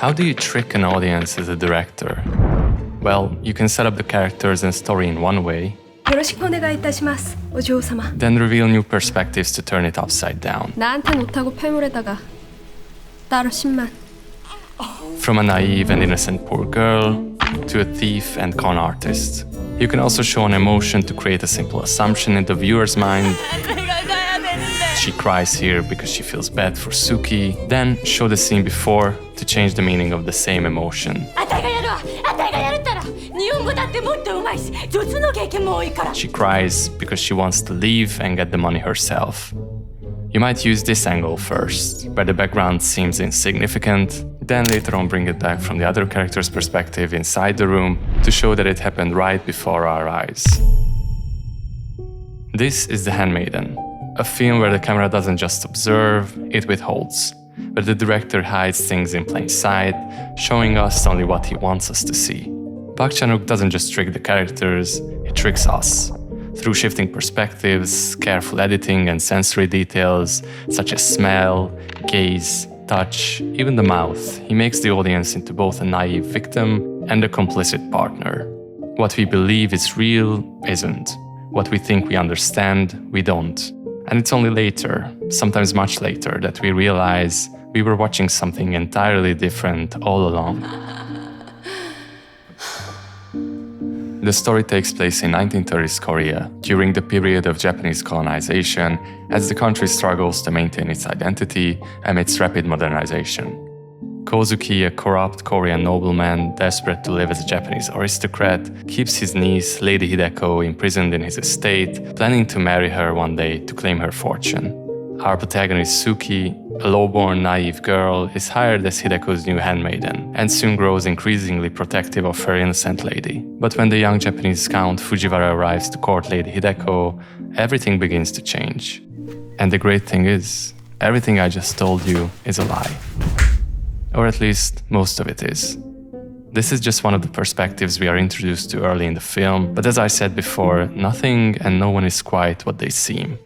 How do you trick an audience as a director? Well, you can set up the characters and story in one way, よろしくお願いいたします、お嬢様. then reveal new perspectives to turn it upside down. 나한텐 못하고 폐물에다가 따로 10만. From a naive and innocent poor girl to a thief and con artist. You can also show an emotion to create a simple assumption in the viewer's mind. She cries here because she feels bad for Sook-hee. Then show the scene before to change the meaning of the same emotion. She cries because she wants to leave and get the money herself. You might use this angle first, where the background seems insignificant, then later on bring it back from the other character's perspective inside the room to show that it happened right before our eyes. This is The Handmaiden, a film where the camera doesn't just observe, it withholds, where the director hides things in plain sight, showing us only what he wants us to see. Park Chan-wook doesn't just trick the characters, he tricks us. Through shifting perspectives, careful editing and sensory details, such as smell, gaze, touch, even the mouth, he makes the audience into both a naive victim and a complicit partner. What we believe is real isn't. What we think we understand, we don't. And it's only later, sometimes much later, that we realize we were watching something entirely different all along. The story takes place in 1930s Korea, during the period of Japanese colonization, as the country struggles to maintain its identity amidst rapid modernization. Sook-hee, a corrupt Korean nobleman desperate to live as a Japanese aristocrat, keeps his niece, Lady Hideko, imprisoned in his estate, planning to marry her one day to claim her fortune. Our protagonist Sook-hee, a low-born, naive girl, is hired as Hideko's new handmaiden, and soon grows increasingly protective of her innocent lady. But when the young Japanese Count Fujiwara arrives to court Lady Hideko, everything begins to change. And the great thing is, everything I just told you is a lie. Or at least, most of it is. This is just one of the perspectives we are introduced to early in the film, but as I said before, nothing and no one is quite what they seem.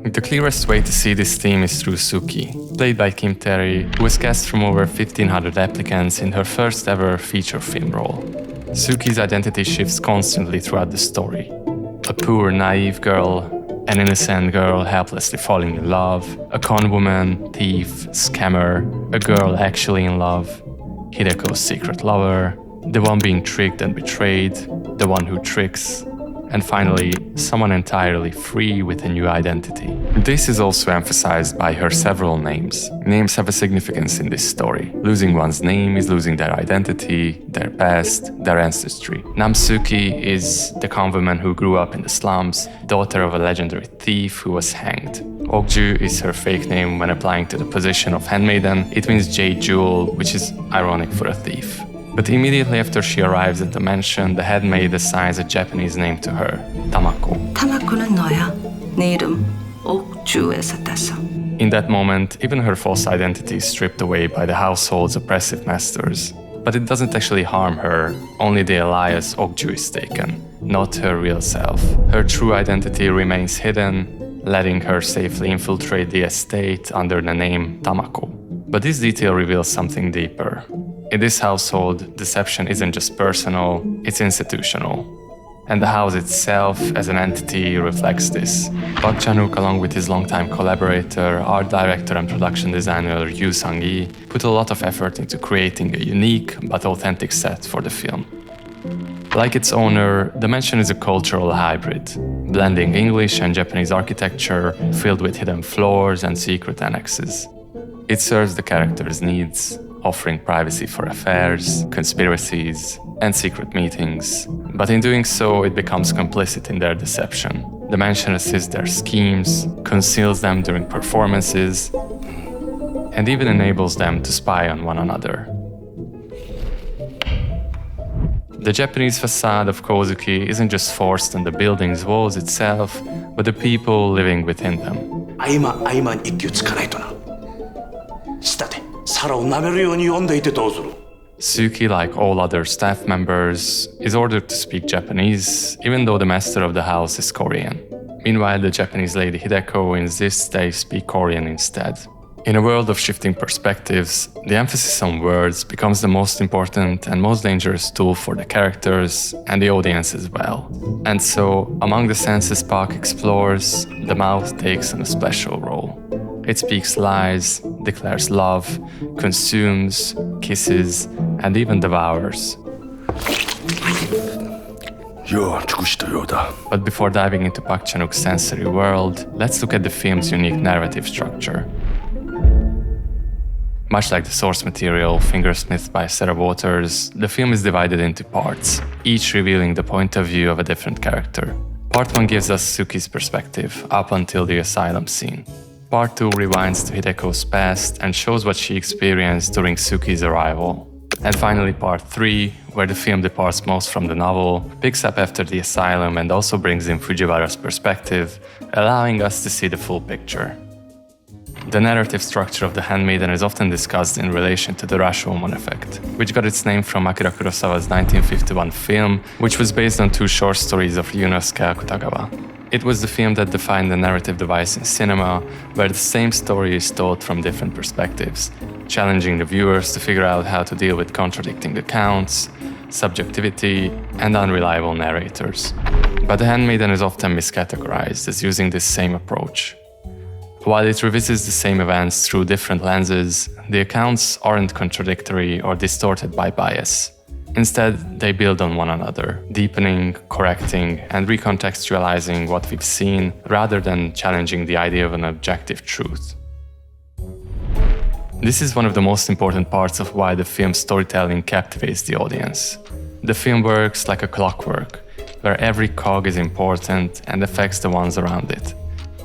The clearest way to see this theme is through Sook-hee, played by Tae-ri, who was cast from over 1,500 applicants in her first ever feature film role. Sook-hee's identity shifts constantly throughout the story. A poor, naive girl, an innocent girl helplessly falling in love, a con woman, thief, scammer, a girl actually in love, Hideko's secret lover, the one being tricked and betrayed, the one who tricks, and finally, someone entirely free with a new identity. This is also emphasized by her several names. Names have a significance in this story. Losing one's name is losing their identity, their past, their ancestry. Sook-hee is the con woman who grew up in the slums, daughter of a legendary thief who was hanged. Ok-ju is her fake name when applying to the position of handmaiden. It means jade jewel, which is ironic for a thief. But immediately after she arrives at the mansion, the handmaid assigns a Japanese name to her, Tamako. 타마코는 너야. 네 이름 옥주에서 땄어. In that moment, even her false identity is stripped away by the household's oppressive masters. But it doesn't actually harm her, only the alias Ok-ju is taken, not her real self. Her true identity remains hidden, letting her safely infiltrate the estate under the name Tamako. But this detail reveals something deeper. In this household, deception isn't just personal, it's institutional. And the house itself, as an entity, reflects this. Park Chan-wook, along with his longtime collaborator, art director and production designer Yoo Sang-hee, put a lot of effort into creating a unique but authentic set for the film. Like its owner, the mansion is a cultural hybrid, blending English and Japanese architecture, filled with hidden floors and secret annexes. It serves the characters' needs, offering privacy for affairs, conspiracies, and secret meetings. But in doing so, it becomes complicit in their deception. The mansion assists their schemes, conceals them during performances, and even enables them to spy on one another. The Japanese facade of Sook-hee isn't just forced on the building's walls itself, but the people living within them. 合間に一休つかないとな。下で皿を舐めるように読んでいてどうする。Sook-hee, like all other staff members, is ordered to speak Japanese, even though the master of the house is Korean. Meanwhile, the Japanese lady Hideko insists they speak Korean instead. In a world of shifting perspectives, the emphasis on words becomes the most important and most dangerous tool for the characters and the audience as well. And so, among the senses Park explores, the mouth takes on a special role. It speaks lies, declares love, consumes, kisses, and even devours. But before diving into Park Chan-wook's sensory world, let's look at the film's unique narrative structure. Much like the source material, Fingersmith by Sarah Waters, the film is divided into parts, each revealing the point of view of a different character. Part 1 gives us Sook-hee's perspective, up until the asylum scene. Part 2 rewinds to Hideko's past and shows what she experienced during Sook-hee's arrival. And finally, Part 3, where the film departs most from the novel, picks up after the asylum and also brings in Fujiwara's perspective, allowing us to see the full picture. The narrative structure of The Handmaiden is often discussed in relation to the Rashomon effect, which got its name from Akira Kurosawa's 1951 film, which was based on 2 short stories of Ryunosuke Akutagawa. It was the film that defined the narrative device in cinema, where the same story is told from different perspectives, challenging the viewers to figure out how to deal with contradicting accounts, subjectivity, and unreliable narrators. But The Handmaiden is often miscategorized as using this same approach. While it revisits the same events through different lenses, the accounts aren't contradictory or distorted by bias. Instead, they build on one another, deepening, correcting, and recontextualizing what we've seen, rather than challenging the idea of an objective truth. This is one of the most important parts of why the film's storytelling captivates the audience. The film works like a clockwork, where every cog is important and affects the ones around it.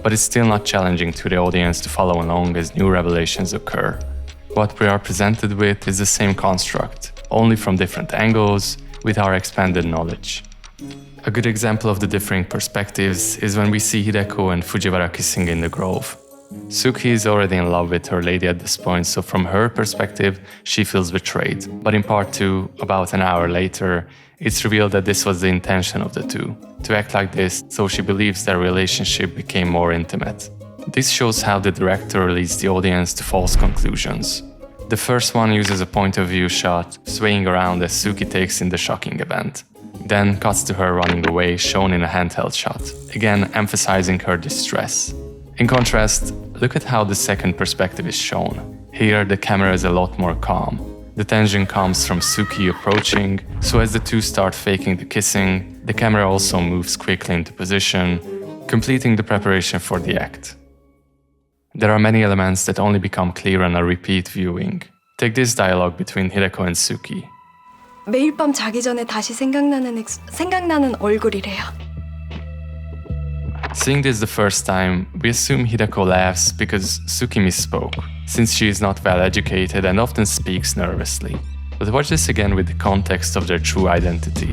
But it's still not challenging to the audience to follow along as new revelations occur. What we are presented with is the same construct, only from different angles, with our expanded knowledge. A good example of the differing perspectives is when we see Hideko and Fujiwara kissing in the grove. Sook-hee is already in love with her lady at this point, so from her perspective, she feels betrayed. But in part 2, about an hour later, it's revealed that this was the intention of the two, to act like this so she believes their relationship became more intimate. This shows how the director leads the audience to false conclusions. The first one uses a point of view shot, swaying around as Sook-hee takes in the shocking event. Then cuts to her running away, shown in a handheld shot, again emphasizing her distress. In contrast, look at how the second perspective is shown. Here, the camera is a lot more calm. The tension comes from Sook-hee approaching, so as the two start faking the kissing, the camera also moves quickly into position, completing the preparation for the act. There are many elements that only become clear on a repeat viewing. Take this dialogue between Hideko and Sook-hee. 매일 밤 자기 전에 다시 생각나는 얼굴이래요. Seeing this the first time, we assume Hideko laughs because Sook-hee misspoke, since she is not well educated and often speaks nervously. But watch this again with the context of their true identity.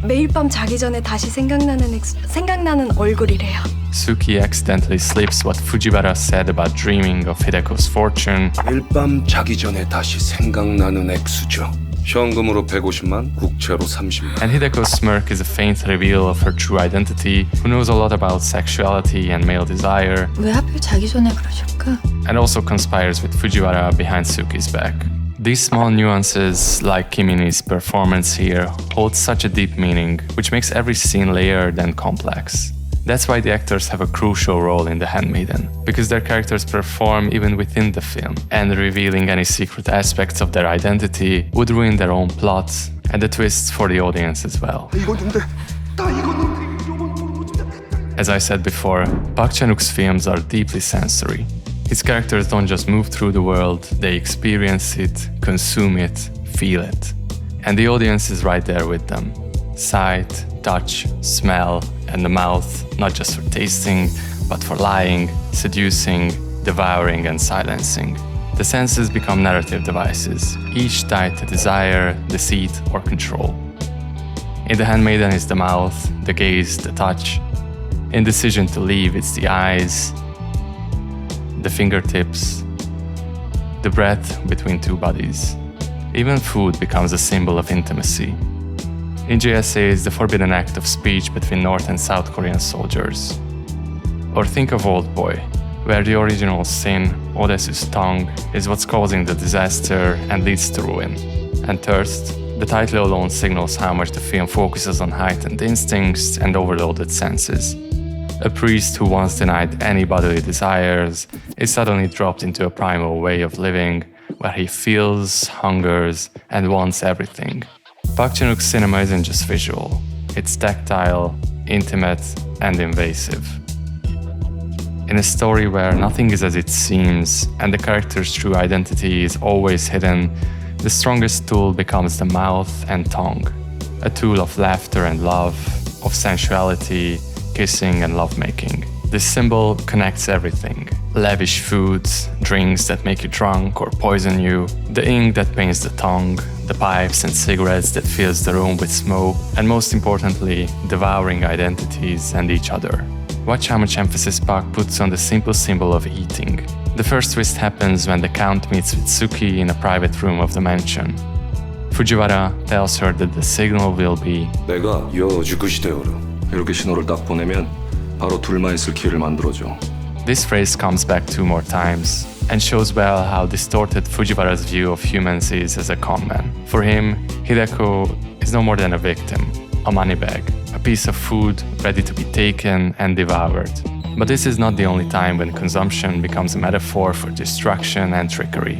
매일 밤 자기 전에 다시 생각나는 얼굴이래요. Sook-hee accidentally slips what Fujiwara said about dreaming of Hideko's fortune. 매일 밤 자기 전에 다시 생각나는 액수죠. 현금으로 150만, 국채로 30만. And Hideko's smirk is a faint reveal of her true identity, who knows a lot about sexuality and male desire. 왜 하필 자기 전에 그러실까? And also conspires with Fujiwara behind Sook-hee's back. These small nuances, like Kim Min-hee's performance here, hold such a deep meaning, which makes every scene layered and complex. That's why the actors have a crucial role in The Handmaiden, because their characters perform even within the film, and revealing any secret aspects of their identity would ruin their own plot and the twists for the audience as well. As I said before, Park Chan-wook's films are deeply sensory. His characters don't just move through the world, they experience it, consume it, feel it. And the audience is right there with them. Sight, touch, smell, and the mouth, not just for tasting, but for lying, seducing, devouring, and silencing. The senses become narrative devices, each tied to desire, deceit, or control. In The Handmaiden, it's the mouth, the gaze, the touch. In Decision to Leave, it's the eyes, the fingertips, the breath between two bodies. Even food becomes a symbol of intimacy. In JSA is the forbidden act of speech between North and South Korean soldiers. Or think of Oldboy, where the original sin, Odysseus' tongue, is what's causing the disaster and leads to ruin. And thirst, the title alone signals how much the film focuses on heightened instincts and overloaded senses. A priest who once denied any bodily desires is suddenly dropped into a primal way of living where he feels, hungers, and wants everything. Park Chan-wook's cinema isn't just visual, it's tactile, intimate, and invasive. In a story where nothing is as it seems and the character's true identity is always hidden, the strongest tool becomes the mouth and tongue, a tool of laughter and love, of sensuality, kissing and lovemaking. This symbol connects everything: lavish foods, drinks that make you drunk or poison you, the ink that paints the tongue, the pipes and cigarettes that fills the room with smoke, and most importantly, devouring identities and each other. Watch how much emphasis Park puts on the simple symbol of eating. The first twist happens when the Count meets with Sook-hee in a private room of the mansion. Fujiwara tells her that the signal will be 내가 여주그 시대요르 이렇게 신호를 딱 보내면 바로 둘만 있을 기회를 만들어줘. This phrase comes back 2 more times and shows well how distorted Fujiwara's view of humans is as a conman. For him, Hideko is no more than a victim, a money bag, a piece of food ready to be taken and devoured. But this is not the only time when consumption becomes a metaphor for destruction and trickery.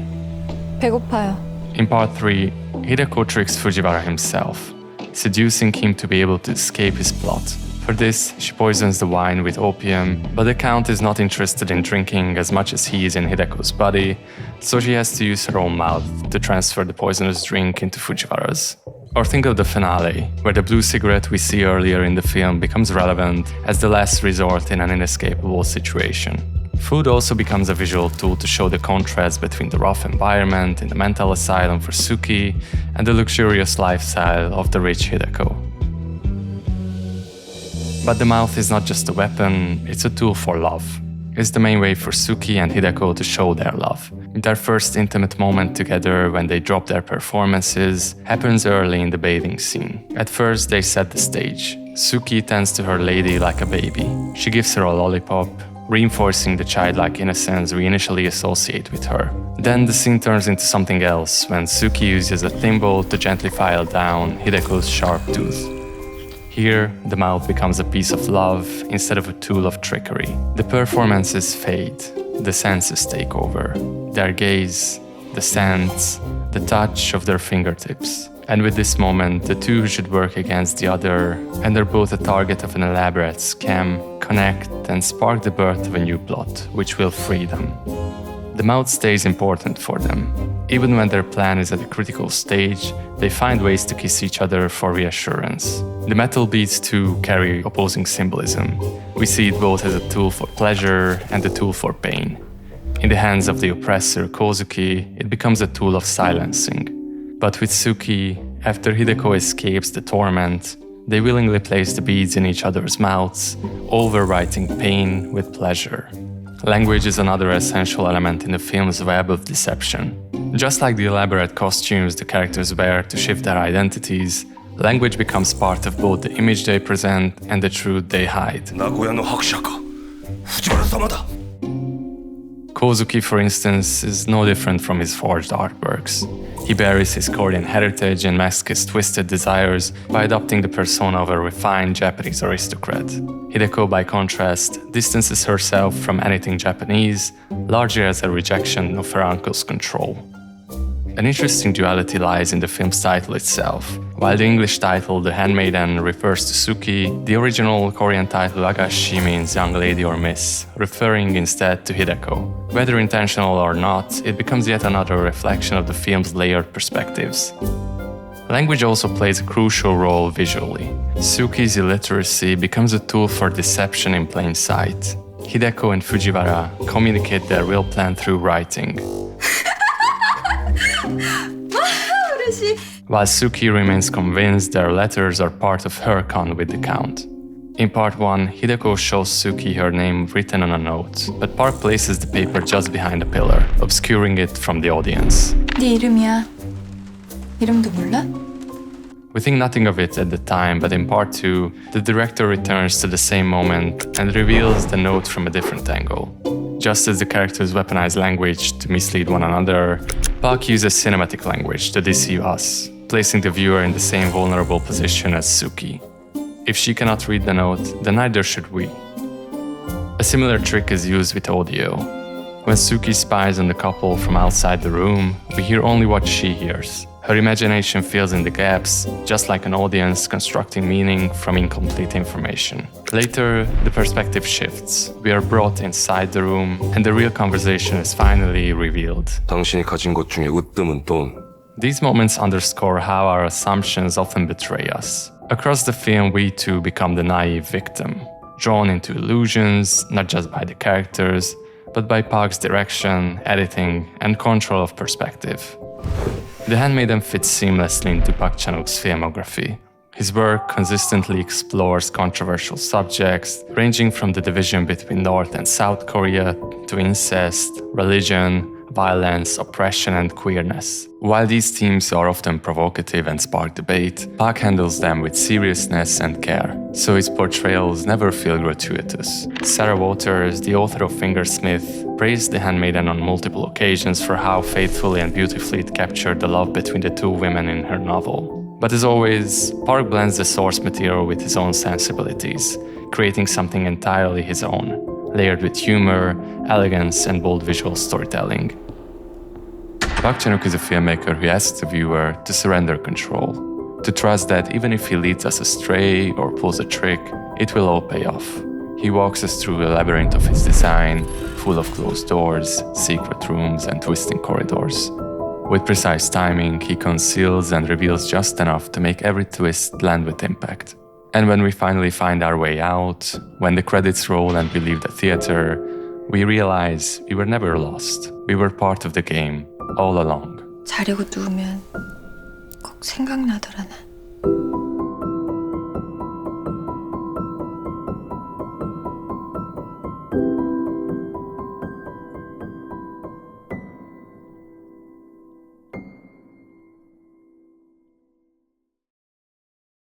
배고파요. In part 3, Hideko tricks Fujiwara himself, seducing him to be able to escape his plot. For this, she poisons the wine with opium, but the Count is not interested in drinking as much as he is in Hideko's body, so she has to use her own mouth to transfer the poisonous drink into Fujiwara's. Or think of the finale, where the blue cigarette we see earlier in the film becomes relevant as the last resort in an inescapable situation. Food also becomes a visual tool to show the contrast between the rough environment in the mental asylum for Sook-hee and the luxurious lifestyle of the rich Hideko. But the mouth is not just a weapon, it's a tool for love. It's the main way for Sook-hee and Hideko to show their love. Their first intimate moment together when they drop their performances happens early in the bathing scene. At first they set the stage. Sook-hee tends to her lady like a baby. She gives her a lollipop, reinforcing the childlike innocence we initially associate with her. Then the scene turns into something else when Sook-hee uses a thimble to gently file down Hideko's sharp tooth. Here, the mouth becomes a piece of love instead of a tool of trickery. The performances fade, the senses take over. Their gaze, the scents, the touch of their fingertips. And with this moment, the two should work against the other, and they're both a target of an elaborate scam, connect and spark the birth of a new plot, which will free them. The mouth stays important for them. Even when their plan is at a critical stage, they find ways to kiss each other for reassurance. The metal beats too carry opposing symbolism. We see it both as a tool for pleasure and a tool for pain. In the hands of the oppressor Kozuki, it becomes a tool of silencing. But with Sook-hee, after Hideko escapes the torment, they willingly place the beads in each other's mouths, overwriting pain with pleasure. Language is another essential element in the film's web of deception. Just like the elaborate costumes the characters wear to shift their identities, language becomes part of both the image they present and the truth they hide. 나고야노 학샤가 후지바라-사마다. Kozuki, for instance, is no different from his forged artworks. He buries his Korean heritage and masks his twisted desires by adopting the persona of a refined Japanese aristocrat. Hideko, by contrast, distances herself from anything Japanese, largely as a rejection of her uncle's control. An interesting duality lies in the film's title itself. While the English title, The Handmaiden, refers to Sook-hee, the original Korean title Agashi means young lady or miss, referring instead to Hideko. Whether intentional or not, it becomes yet another reflection of the film's layered perspectives. Language also plays a crucial role visually. Sook-hee's illiteracy becomes a tool for deception in plain sight. Hideko and Fujiwara communicate their real plan through writing. While Sook-hee remains convinced their letters are part of her con with the Count. In part 1, Hideko shows Sook-hee her name written on a note, but Park places the paper just behind a pillar, obscuring it from the audience. 네 이름이야. 이름도 몰라? We think nothing of it at the time, but in part 2, the director returns to the same moment and reveals the note from a different angle. Just as the characters weaponize language to mislead one another, Park uses cinematic language to deceive us, placing the viewer in the same vulnerable position as Sook-hee. If she cannot read the note, then neither should we. A similar trick is used with audio. When Sook-hee spies on the couple from outside the room, we hear only what she hears. Her imagination fills in the gaps, just like an audience constructing meaning from incomplete information. Later, the perspective shifts. We are brought inside the room, and the real conversation is finally revealed. 당신이 가진 것 중에 으뜸은 돈. These moments underscore how our assumptions often betray us. Across the film, we too become the naive victim, drawn into illusions, not just by the characters, but by Park's direction, editing, and control of perspective. The Handmaiden fits seamlessly into Park Chan-wook's filmography. His work consistently explores controversial subjects, ranging from the division between North and South Korea to incest, religion, violence, oppression, and queerness. While these themes are often provocative and spark debate, Park handles them with seriousness and care, so his portrayals never feel gratuitous. Sarah Waters, the author of Fingersmith, praised The Handmaiden on multiple occasions for how faithfully and beautifully it captured the love between the two women in her novel. But as always, Park blends the source material with his own sensibilities, creating something entirely his own, layered with humor, elegance, and bold visual storytelling. Park Chan-wook is a filmmaker who asks the viewer to surrender control, to trust that even if he leads us astray or pulls a trick, it will all pay off. He walks us through a labyrinth of his design, full of closed doors, secret rooms, and twisting corridors. With precise timing, he conceals and reveals just enough to make every twist land with impact. And when we finally find our way out, when the credits roll and we leave the theater, we realize we were never lost. We were part of the game, all along. 자려고 누우면 꼭 생각나더라 난.